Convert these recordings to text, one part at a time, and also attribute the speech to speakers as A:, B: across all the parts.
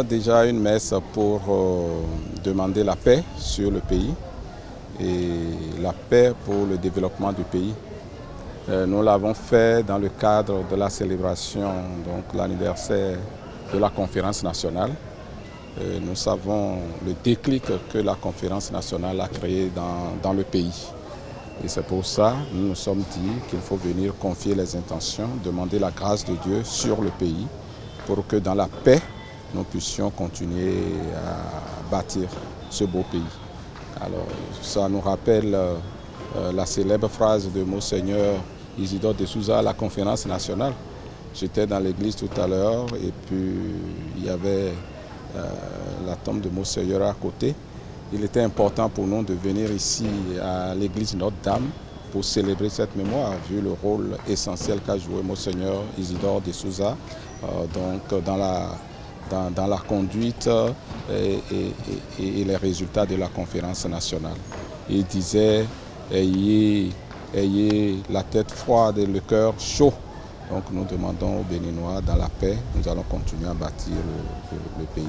A: Déjà une messe pour demander la paix sur le pays et la paix pour le développement du pays. Nous l'avons fait dans le cadre de la célébration, donc l'anniversaire de la conférence nationale. Nous savons le déclic que la conférence nationale a créé dans le pays. Et c'est pour ça que nous nous sommes dit qu'il faut venir confier les intentions, demander la grâce de Dieu sur le pays pour que dans la paix, nous puissions continuer à bâtir ce beau pays. Alors, ça nous rappelle la célèbre phrase de Monseigneur Isidore de Souza à la conférence nationale. J'étais dans l'église tout à l'heure et puis il y avait la tombe de Monseigneur à côté. Il était important pour nous de venir ici à l'église Notre-Dame pour célébrer cette mémoire, vu le rôle essentiel qu'a joué Monseigneur Isidore de Souza dans la conduite et les résultats de la conférence nationale. Il disait « ayez la tête froide et le cœur chaud ». Donc nous demandons aux Béninois, dans la paix, nous allons continuer à bâtir le pays.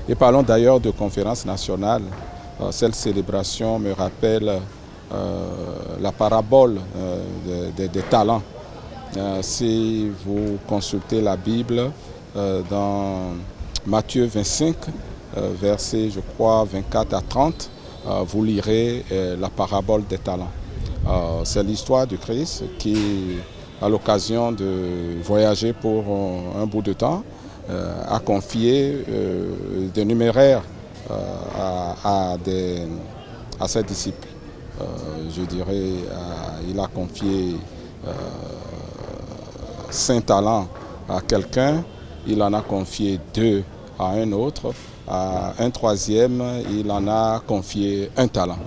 A: Et parlons d'ailleurs de conférence nationale. Cette célébration me rappelle la parabole des talents. Si vous consultez la Bible, dans Matthieu 25, versets, je crois, 24 à 30, vous lirez la parabole des talents. C'est l'histoire du Christ qui, à l'occasion de voyager pour un bout de temps, a confié des numéraires à ses disciples. Je dirais, il a confié 5 talents à quelqu'un, il en a confié 2 à un autre, à un troisième, il en a confié 1 talent.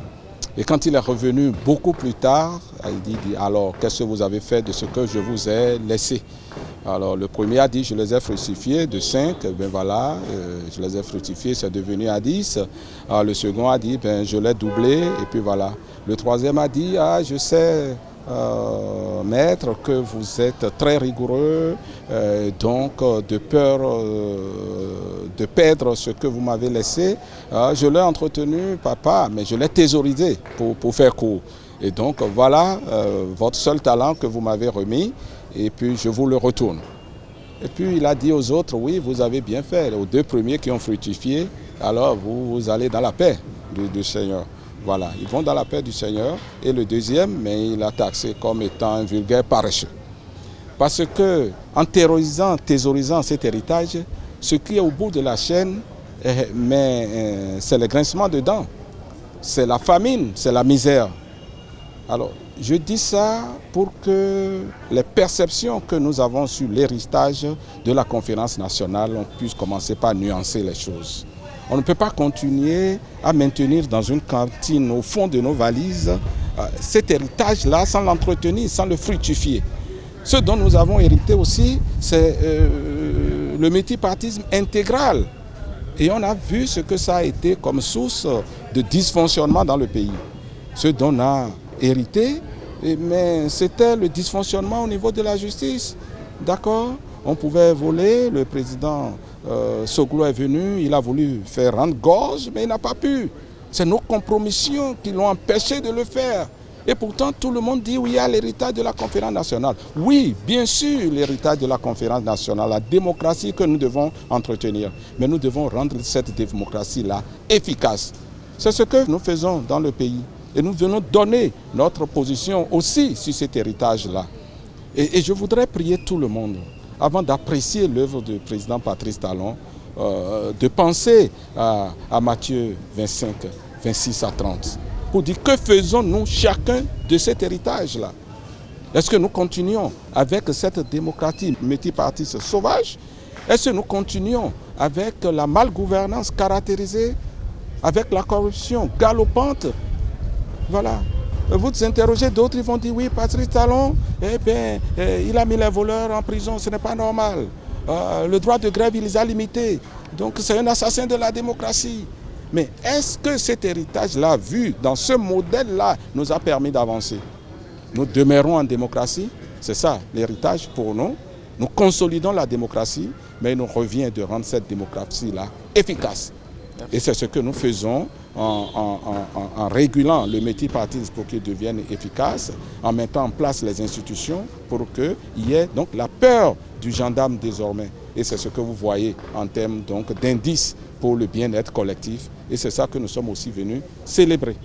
A: Et quand il est revenu beaucoup plus tard, il dit alors qu'est-ce que vous avez fait de ce que je vous ai laissé? Alors le premier a dit je les ai fructifiés de 5, ben voilà, je les ai fructifiés, c'est devenu à 10. Alors, le second a dit ben je l'ai doublé et puis voilà. Le troisième a dit je sais maître que vous êtes très rigoureux, donc de peur de perdre ce que vous m'avez laissé, je l'ai entretenu papa, mais je l'ai thésaurisé pour faire court. Et donc voilà votre seul talent que vous m'avez remis et puis je vous le retourne. Et puis il a dit aux autres, oui vous avez bien fait, aux 2 premiers qui ont fructifié, alors vous allez dans la paix du Seigneur. Voilà, ils vont dans la paix du Seigneur. Et le deuxième, mais il a taxé comme étant un vulgaire paresseux. Parce que en thésaurisant cet héritage, ce qui est au bout de la chaîne, c'est le grincement de dents, c'est la famine, c'est la misère. Alors, je dis ça pour que les perceptions que nous avons sur l'héritage de la conférence nationale, on puisse commencer par nuancer les choses. On ne peut pas continuer à maintenir dans une cantine au fond de nos valises cet héritage-là sans l'entretenir, sans le fructifier. Ce dont nous avons hérité aussi, c'est le multipartisme intégral. Et on a vu ce que ça a été comme source de dysfonctionnement dans le pays. Ce dont on a hérité, mais c'était le dysfonctionnement au niveau de la justice. D'accord ? On pouvait voler, le président Soglo est venu, il a voulu faire rendre gorge, mais il n'a pas pu. C'est nos compromissions qui l'ont empêché de le faire. Et pourtant, tout le monde dit oui, il y a l'héritage de la conférence nationale. Oui, bien sûr, l'héritage de la conférence nationale, la démocratie que nous devons entretenir. Mais nous devons rendre cette démocratie-là efficace. C'est ce que nous faisons dans le pays. Et nous venons donner notre position aussi sur cet héritage-là. Et je voudrais prier tout le monde, avant d'apprécier l'œuvre du président Patrice Talon, de penser à Matthieu 25, 26 à 30, pour dire que faisons-nous chacun de cet héritage-là? Est-ce que nous continuons avec cette démocratie multipartiste sauvage? Est-ce que nous continuons avec la malgouvernance caractérisée, avec la corruption galopante? Voilà. Vous interrogez d'autres, ils vont dire oui, Patrice Talon, il a mis les voleurs en prison, ce n'est pas normal. Le droit de grève, il les a limités. Donc c'est un assassin de la démocratie. Mais est-ce que cet héritage-là, vu dans ce modèle-là, nous a permis d'avancer? Nous demeurons en démocratie, c'est ça l'héritage pour nous. Nous consolidons la démocratie, mais il nous revient de rendre cette démocratie-là efficace. Et c'est ce que nous faisons en régulant le multipartisme pour qu'il devienne efficace, en mettant en place les institutions pour qu'il y ait donc la peur du gendarme désormais. Et c'est ce que vous voyez en termes d'indices pour le bien-être collectif. Et c'est ça que nous sommes aussi venus célébrer.